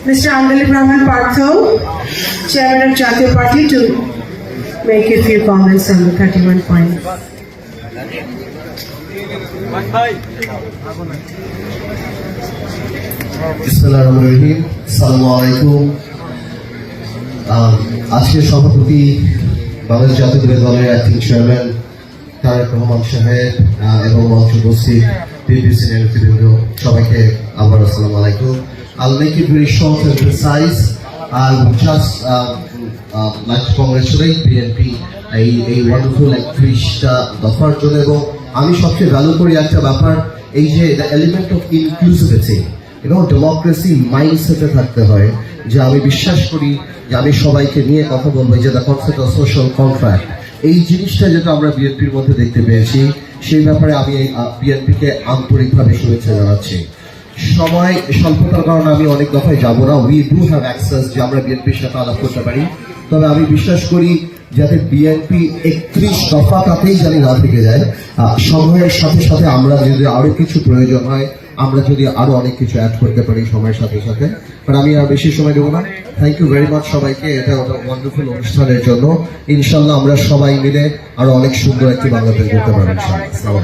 Mr. Andalip Rahman Partho, Chairman of Jatiya Party, to make a few comments on the 31 point. Bismillahirrahmanirrahim. Assalamu alaikum. আজকের সভাপতি বাংলাদেশ জাতীয় দলের acting chairman Tarique Rahman সাহেব এবং মঞ্চ উপস্থিত বিপিসি নেতৃবৃন্দ সবাইকে আবার আসসালামু আলাইকুম. I'll make it very short and precise. I would just like to congratulate BNP এই ওয়ান্ডারফুল 31টা দফার জন্য, এবং আমি সবচেয়ে ভ্যালু করি একটা ব্যাপার, এই যে দ্য এলিমেন্ট অফ ইনক্লুসিভিটি এবং ডেমোক্রেসি মাইন্ডসেটে থাকতে হয়, যে আমি বিশ্বাস করি যে আমি সবাইকে নিয়ে কথা বলবো, যে the concept of social contract, এই জিনিসটা যেটা আমরা বিএনপির মধ্যে দেখতে পেয়েছি, সেই ব্যাপারে আমি এই বিএনপিকে আন্তরিকভাবে শুভেচ্ছা জানাচ্ছি. সময় স্বল্পতার কারণে আমি অনেক দফায় যাবো না. উই ডু হ্যাভ অ্যাক্সেস যে আমরা বিএনপির সাথে আলাপ করতে পারি, তবে আমি বিশ্বাস করি যাতে বিএনপি 31 দফা তাতেই জানি না থেকে যায়. সময়ের সাথে সাথে আমরা যদি আরো কিছু প্রয়োজন হয়, আমরা যদি আরো অনেক কিছু অ্যাড করতে পারি সময়ের সাথে সাথে. বাট আমি আর বেশি সময় দেবো না. থ্যাংক ইউ ভেরি মাচ সবাইকে এটা ওয়ান্ডারফুল অনুষ্ঠানের জন্য. ইনশাল্লাহ আমরা সবাই মিলে আরো অনেক সুন্দর একটি বাংলাদেশ করতে পারবো ইনশাল্লাহ.